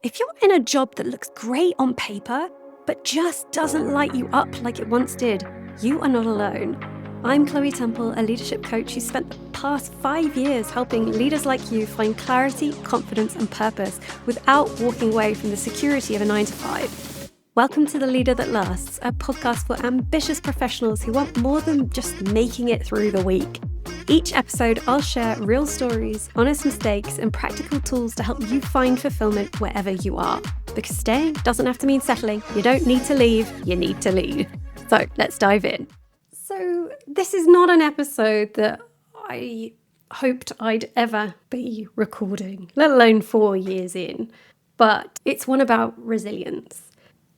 If you're in a job that looks great on paper, but just doesn't light you up like it once did, you are not alone. I'm Chloe Temple, a leadership coach who spent the past 5 years helping leaders like you find clarity, confidence, and purpose without walking away from the security of a 9-to-5. Welcome to The Leader That Lasts, a podcast for ambitious professionals who want more than just making it through the week. Each episode, I'll share real stories, honest mistakes, and practical tools to help you find fulfillment wherever you are. Because staying doesn't have to mean settling. You don't need to leave, you need to lead. So let's dive in. So this is not an episode that I hoped I'd ever be recording, let alone 4 years in. But it's one about resilience.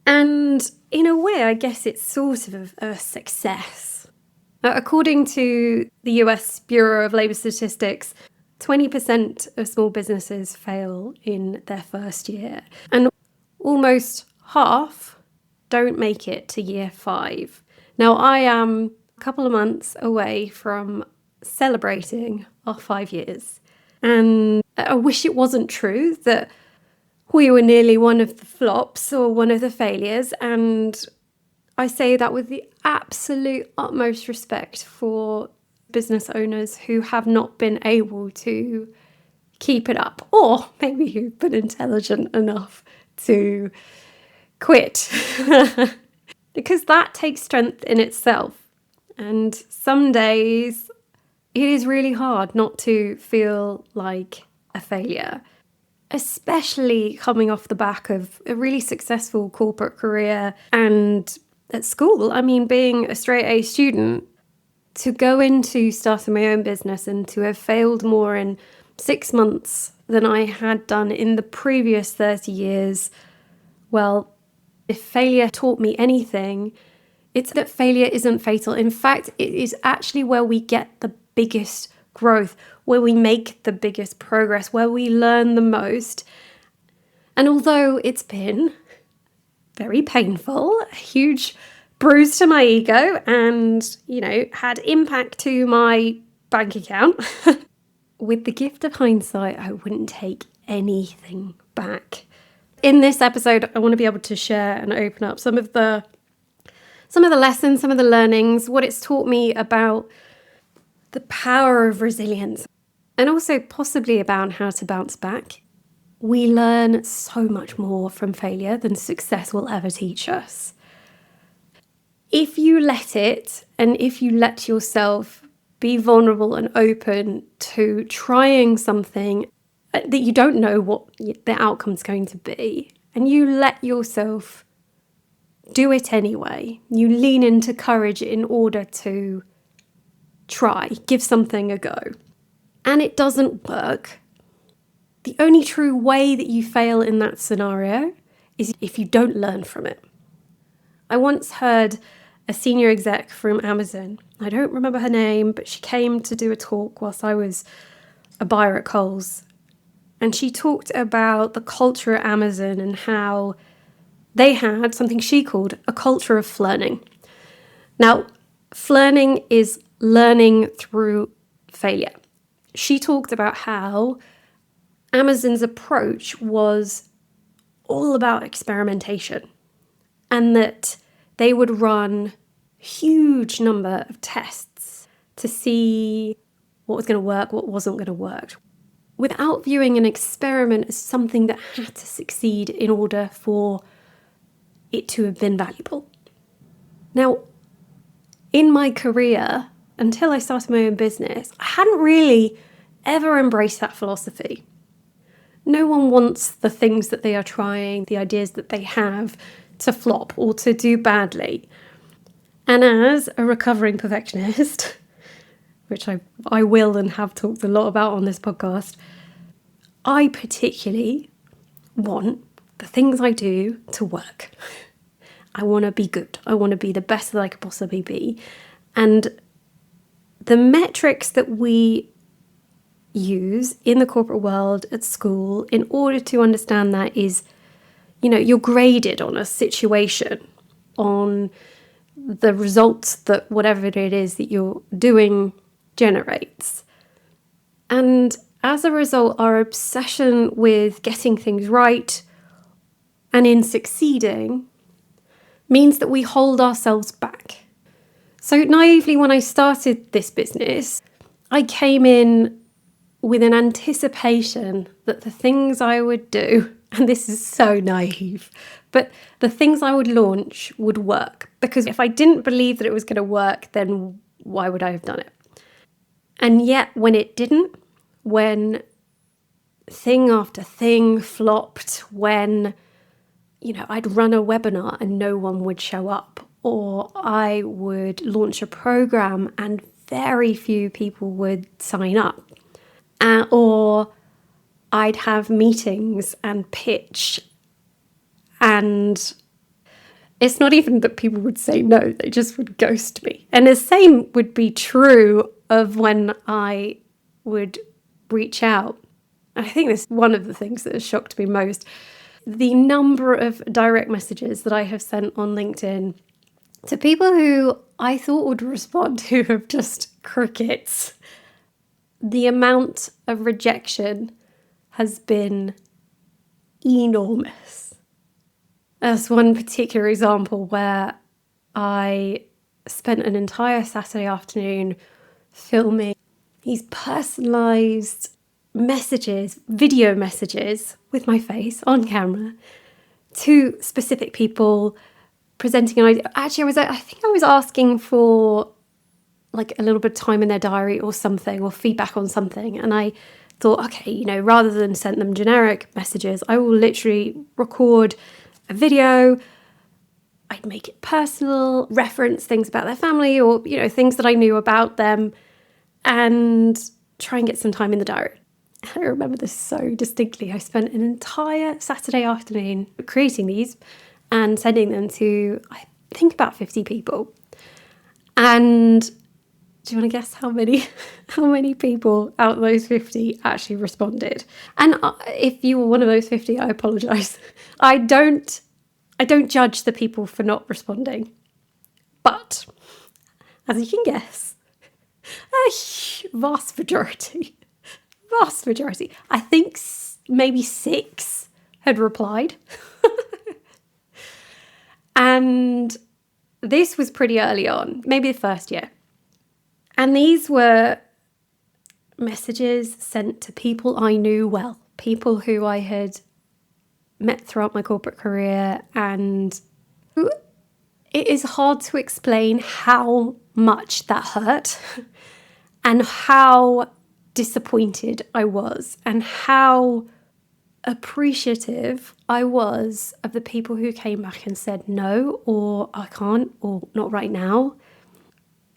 And in a way, I guess it's sort of a success. According to the US Bureau of Labor Statistics, 20% of small businesses fail in their first year, and almost half don't make it to year 5. Now, I am a couple of months away from celebrating our 5 years, and I wish it wasn't true that we were nearly one of the flops or one of the failures, and I say that with the absolute utmost respect for business owners who have not been able to keep it up, or maybe who've been intelligent enough to quit. Because that takes strength in itself. And some days it is really hard not to feel like a failure, especially coming off the back of a really successful corporate career and at school. I mean, being a straight A student, to go into starting my own business and to have failed more in 6 months than I had done in the previous 30 years, well, if failure taught me anything, it's that failure isn't fatal. In fact, it is actually where we get the biggest growth, where we make the biggest progress, where we learn the most. And although it's been very painful, a huge bruise to my ego, and, had impact to my bank account, with the gift of hindsight, I wouldn't take anything back. In this episode, I want to be able to share and open up some of the lessons, some of the learnings, what it's taught me about the power of resilience, and also possibly about how to bounce back. We learn so much more from failure than success will ever teach us. If you let it, and if you let yourself be vulnerable and open to trying something that you don't know what the outcome's going to be, and you let yourself do it anyway, you lean into courage in order to try, give something a go, and it doesn't work, the only true way that you fail in that scenario is if you don't learn from it. I once heard a senior exec from Amazon, I don't remember her name, but she came to do a talk whilst I was a buyer at Coles. And she talked about the culture at Amazon and how they had something she called a culture of flirting. Now, flirting is learning through failure. She talked about how Amazon's approach was all about experimentation, and that they would run a huge number of tests to see what was going to work, what wasn't going to work, without viewing an experiment as something that had to succeed in order for it to have been valuable. Now, in my career, until I started my own business, I hadn't really ever embraced that philosophy. No one wants the things that they are trying, the ideas that they have, to flop or to do badly. And as a recovering perfectionist, which I will and have talked a lot about on this podcast, I particularly want the things I do to work. I want to be good. I want to be the best that I could possibly be. And the metrics that we use in the corporate world, at school, in order to understand that is, you're graded on a situation, on the results that whatever it is that you're doing generates. And as a result, our obsession with getting things right and in succeeding means that we hold ourselves back. So naively, when I started this business, I came in with an anticipation that the things I would do, and this is so naive, but the things I would launch would work. Because if I didn't believe that it was going to work, then why would I have done it? And yet when it didn't, when thing after thing flopped, when I'd run a webinar and no one would show up, or I would launch a program and very few people would sign up, or I'd have meetings and pitch, and it's not even that people would say no, they just would ghost me. And the same would be true of when I would reach out. I think this is one of the things that has shocked me most. The number of direct messages that I have sent on LinkedIn to people who I thought would respond who have just crickets. The amount of rejection has been enormous. There's one particular example where I spent an entire Saturday afternoon filming these personalised messages, video messages with my face on camera to specific people, presenting an idea. Actually, I think I was asking for like a little bit of time in their diary or something, or feedback on something. And I thought, okay, rather than send them generic messages, I will literally record a video. I'd make it personal, reference things about their family or, things that I knew about them, and try and get some time in the diary. I remember this so distinctly. I spent an entire Saturday afternoon creating these and sending them to, I think, about 50 people. And do you want to guess how many people out of those 50 actually responded? And if you were one of those 50, I apologise. I don't judge the people for not responding. But, as you can guess, a vast majority, I think maybe 6 had replied. And this was pretty early on, maybe the first year. And these were messages sent to people I knew well, people who I had met throughout my corporate career, and it is hard to explain how much that hurt and how disappointed I was and how appreciative I was of the people who came back and said no, or I can't, or not right now.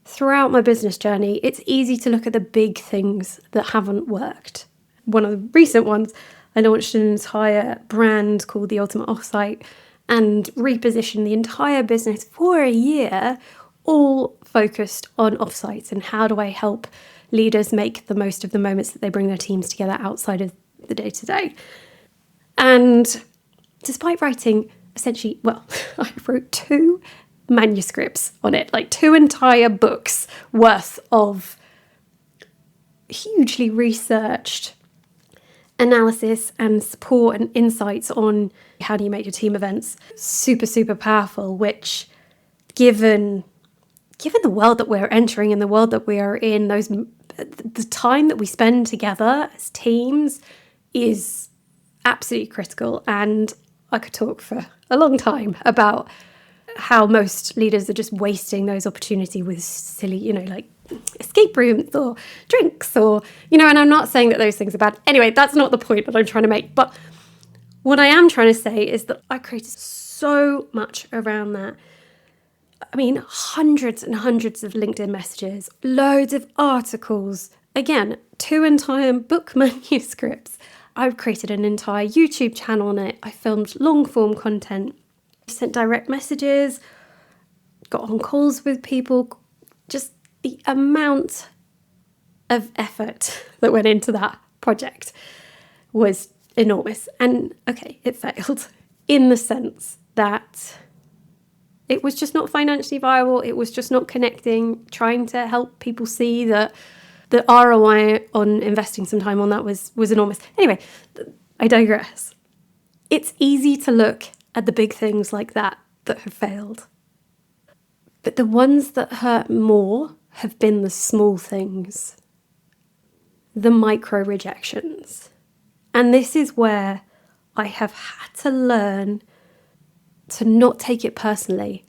Throughout my business journey, it's easy to look at the big things that haven't worked. One of the recent ones, I launched an entire brand called the Ultimate Offsite and repositioned the entire business for a year, all focused on offsites and how do I help leaders make the most of the moments that they bring their teams together outside of the day-to-day. And despite writing essentially, I wrote 2 manuscripts on it, like 2 entire books worth of hugely researched analysis and support and insights on how do you make your team events super, super powerful, which given the world that we're entering and the world that we are in, the time that we spend together as teams is absolutely critical. And I could talk for a long time about how most leaders are just wasting those opportunities with silly, like escape rooms or drinks or, and I'm not saying that those things are bad. Anyway, that's not the point that I'm trying to make. But what I am trying to say is that I created so much around that. I mean, hundreds and hundreds of LinkedIn messages, loads of articles, again, 2 entire book manuscripts. I've created an entire YouTube channel on it. I filmed long form content, sent direct messages, got on calls with people. Just the amount of effort that went into that project was enormous. And okay, it failed in the sense that it was just not financially viable. It was just not connecting, trying to help people see that the ROI on investing some time on that was enormous. Anyway, I digress. It's easy to look at the big things like that have failed. But the ones that hurt more have been the small things, the micro rejections. And this is where I have had to learn to not take it personally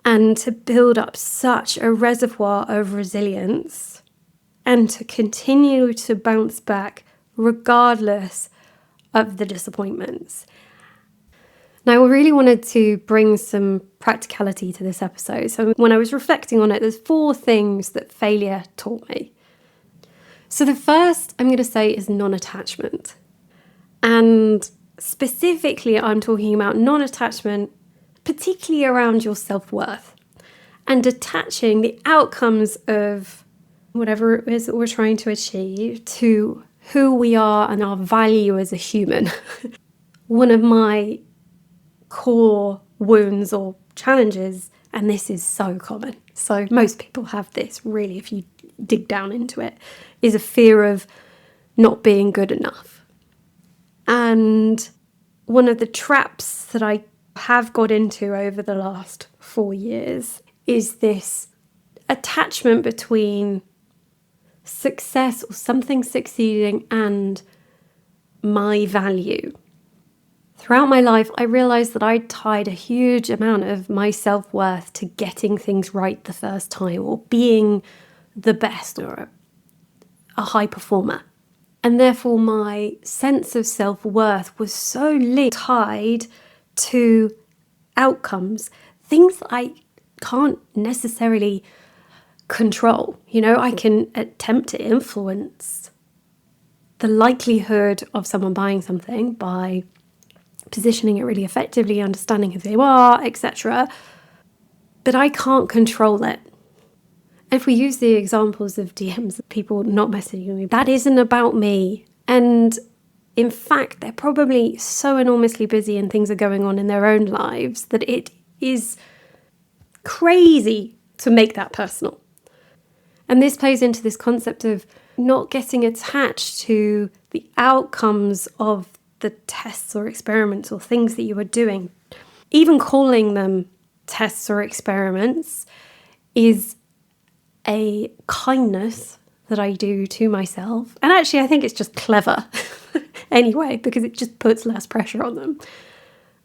and to build up such a reservoir of resilience and to continue to bounce back regardless of the disappointments. Now, I really wanted to bring some practicality to this episode. So when I was reflecting on it, there's 4 things that failure taught me. So the first I'm going to say is non-attachment. And specifically, I'm talking about non-attachment, particularly around your self-worth and detaching the outcomes of whatever it is that we're trying to achieve to who we are and our value as a human. One of my core wounds or challenges, and this is so common, so most people have this really if you dig down into it, is a fear of not being good enough. And one of the traps that I have got into over the last 4 years is this attachment between success or something succeeding and my value. Throughout my life, I realised that I tied a huge amount of my self-worth to getting things right the first time or being the best or a high performer. And therefore, my sense of self-worth was so tied to outcomes, things that I can't necessarily control. I can attempt to influence the likelihood of someone buying something by positioning it really effectively, understanding who they are, etc. But I can't control it. If we use the examples of DMs, people not messaging me, that isn't about me. And in fact, they're probably so enormously busy and things are going on in their own lives that it is crazy to make that personal. And this plays into this concept of not getting attached to the outcomes of the tests or experiments or things that you are doing. Even calling them tests or experiments is a kindness that I do to myself. And actually, I think it's just clever anyway, because it just puts less pressure on them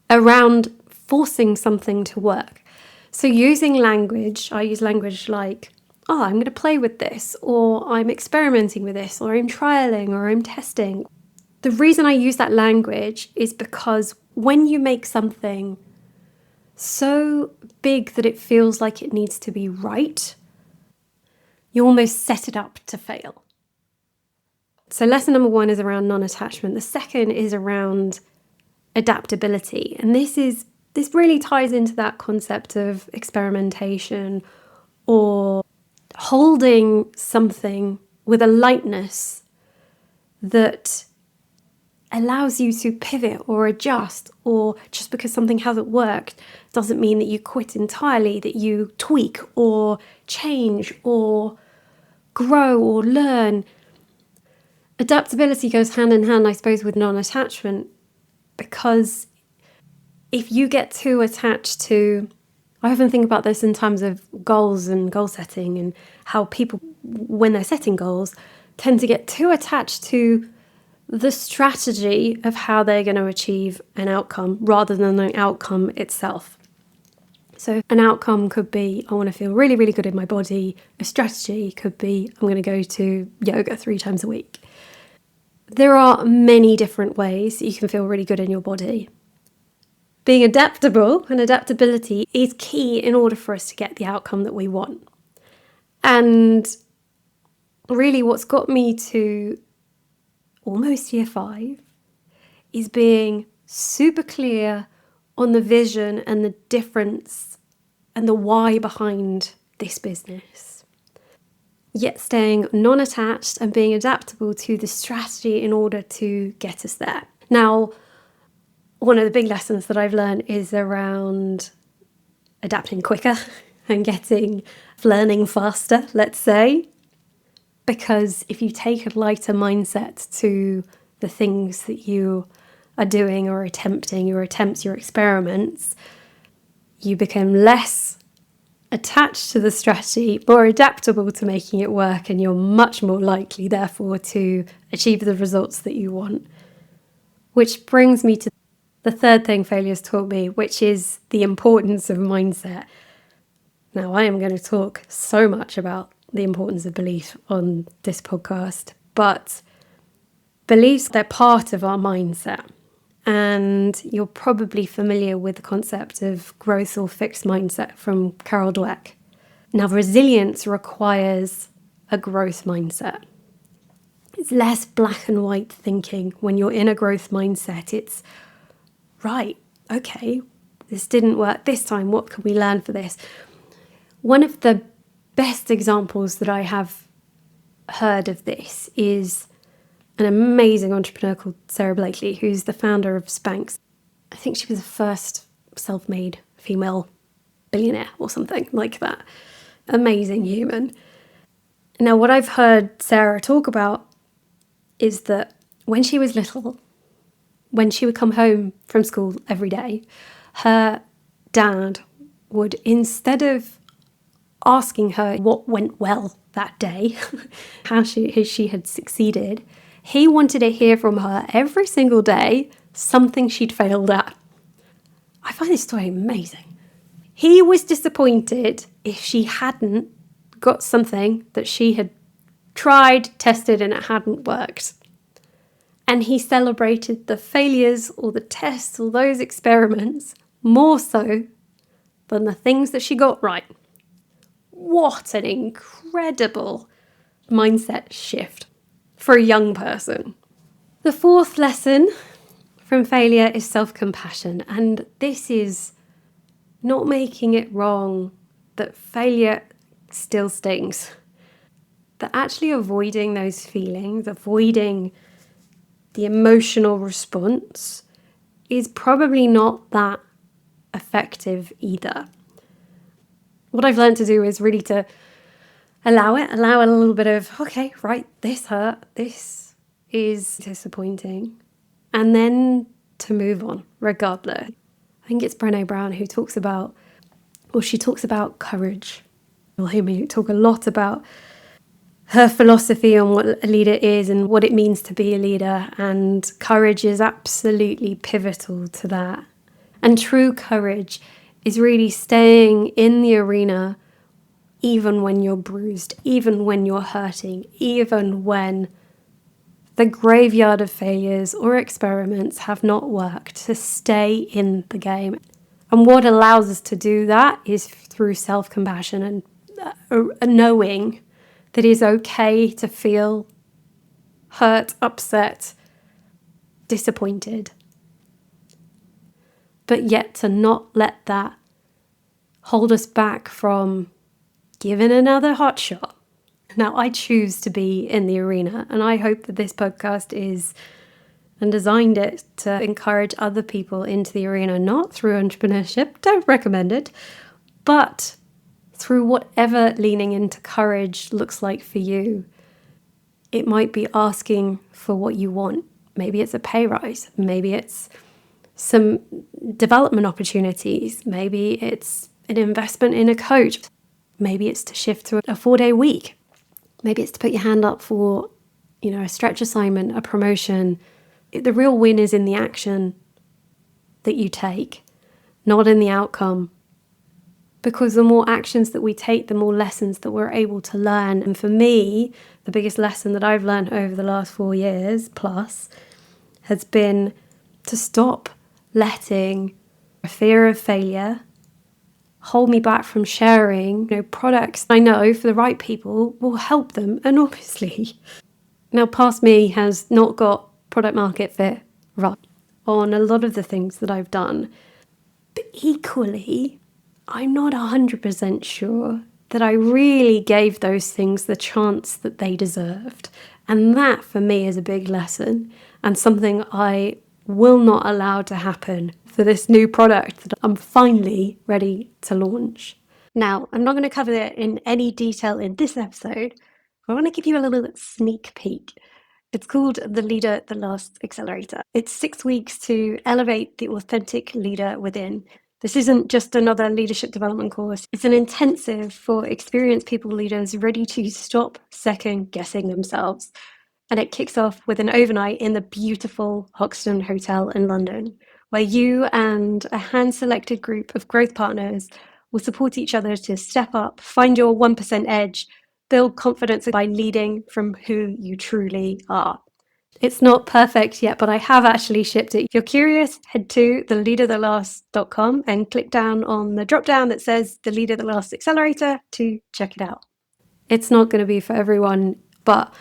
around forcing something to work. So using language, I use language like, I'm going to play with this, or I'm experimenting with this, or I'm trialing, or I'm testing. The reason I use that language is because when you make something so big that it feels like it needs to be right, you almost set it up to fail. So lesson number 1 is around non-attachment. The second is around adaptability. And this really ties into that concept of experimentation or holding something with a lightness that allows you to pivot or adjust, or just because something hasn't worked doesn't mean that you quit entirely, that you tweak or change or grow or learn. Adaptability goes hand in hand, I suppose, with non-attachment, because if you get too attached to, I often think about this in terms of goals and goal setting and how people, when they're setting goals, tend to get too attached to the strategy of how they're going to achieve an outcome rather than the outcome itself. So an outcome could be, I want to feel really, really good in my body. A strategy could be, I'm going to go to yoga 3 times a week. There are many different ways that you can feel really good in your body. Being adaptable and adaptability is key in order for us to get the outcome that we want. And really what's got me to almost year 5 is being super clear on the vision and the difference and the why behind this business, yet staying non-attached and being adaptable to the strategy in order to get us there. Now, one of the big lessons that I've learned is around adapting quicker and learning faster, let's say. Because if you take a lighter mindset to the things that you are doing or attempting, your attempts, your experiments, you become less attached to the strategy, more adaptable to making it work, and you're much more likely, therefore, to achieve the results that you want. Which brings me to the third thing failure's taught me, which is the importance of mindset. Now, I am going to talk so much about the importance of belief on this podcast, but beliefs, they're part of our mindset. And you're probably familiar with the concept of growth or fixed mindset from Carol Dweck. Now, resilience requires a growth mindset. It's less black and white thinking. When you're in a growth mindset, it's right, okay, this didn't work this time. What can we learn for this? One of the best examples that I have heard of this is an amazing entrepreneur called Sarah Blakely, who's the founder of Spanx. I think she was the first self-made female billionaire or something like that. Amazing human. Now, what I've heard Sarah talk about is that when she was little, when she would come home from school every day, her dad would, instead of asking her what went well that day, how she had succeeded, he wanted to hear from her every single day something she'd failed at. I find this story amazing. He was disappointed if she hadn't got something that she had tried, tested, and it hadn't worked. And he celebrated the failures or the tests or those experiments more so than the things that she got right. What an incredible mindset shift for a young person. The fourth lesson from failure is self-compassion. And this is not making it wrong that failure still stings. That actually avoiding those feelings, avoiding the emotional response is probably not that effective either. What I've learned to do is really to allow a little bit of, okay, right, this hurt, this is disappointing, and then to move on regardless. I think it's Brené Brown who talks about courage. You'll hear me talk a lot about her philosophy on what a leader is and what it means to be a leader, and courage is absolutely pivotal to that. And true courage is really staying in the arena even when you're bruised, even when you're hurting, even when the graveyard of failures or experiments have not worked, to stay in the game. And what allows us to do that is through self-compassion and knowing that it's okay to feel hurt, upset, disappointed, but yet to not let that hold us back from giving another hot shot. Now, I choose to be in the arena, and I hope that this podcast is, and designed it to encourage other people into the arena, not through entrepreneurship, don't recommend it, but through whatever leaning into courage looks like for you. It might be asking for what you want. Maybe it's a pay rise. Maybe it's some development opportunities. Maybe it's an investment in a coach. Maybe it's to shift to a 4-day week. Maybe it's to put your hand up for, a stretch assignment, a promotion. The real win is in the action that you take, not in the outcome. Because the more actions that we take, the more lessons that we're able to learn. And for me, the biggest lesson that I've learned over the last 4 years plus has been to stop letting a fear of failure hold me back from sharing, products I know for the right people will help them enormously. Now, past me has not got product market fit right on a lot of the things that I've done. But equally, I'm not 100% sure that I really gave those things the chance that they deserved. And that, for me, is a big lesson and something I will not allow to happen for this new product that I'm finally ready to launch. Now, I'm not going to cover it in any detail in this episode, but I want to give you a little sneak peek It's called The Leader That Lasts Accelerator. It's 6 weeks to elevate the authentic leader within. This isn't just another leadership development course. It's an intensive for experienced people leaders ready to stop second guessing themselves. And it kicks off with an overnight in the beautiful Hoxton Hotel in London, where you and a hand-selected group of growth partners will support each other to step up, find your 1% edge, build confidence by leading from who you truly are. It's not perfect yet, but I have actually shipped it. If you're curious, head to theleaderthatlasts.com and click down on the drop down that says The Leader That Lasts Accelerator to check it out. It's not going to be for everyone, but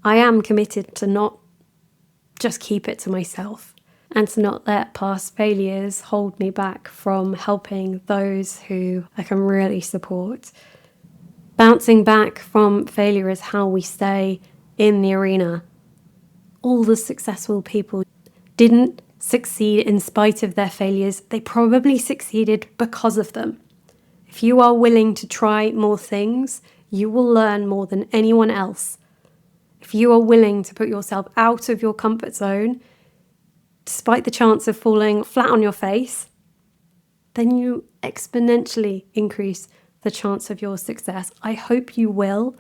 I am committed to not just keep it to myself and to not let past failures hold me back from helping those who I can really support. Bouncing back from failure is how we stay in the arena. All the successful people didn't succeed in spite of their failures. They probably succeeded because of them. If you are willing to try more things, you will learn more than anyone else. If you are willing to put yourself out of your comfort zone, despite the chance of falling flat on your face, then you exponentially increase the chance of your success. I hope you will,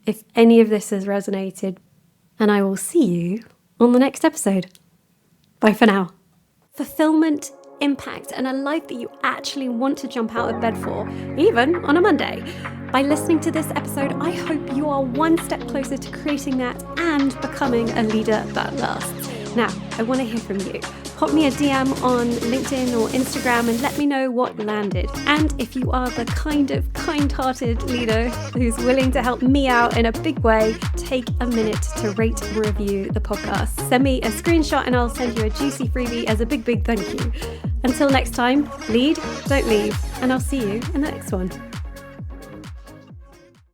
if any of this has resonated, and I will see you on the next episode. Bye for now. Fulfillment, impact, and a life that you actually want to jump out of bed for, even on a Monday. By listening to this episode, I hope you are one step closer to creating that and becoming a leader that lasts. Now, I want to hear from you. Pop me a DM on LinkedIn or Instagram and let me know what landed. And if you are the kind of kind-hearted leader who's willing to help me out in a big way, take a minute to rate and review the podcast. Send me a screenshot and I'll send you a juicy freebie as a big thank you. Until next time, lead, don't leave, and I'll see you in the next one.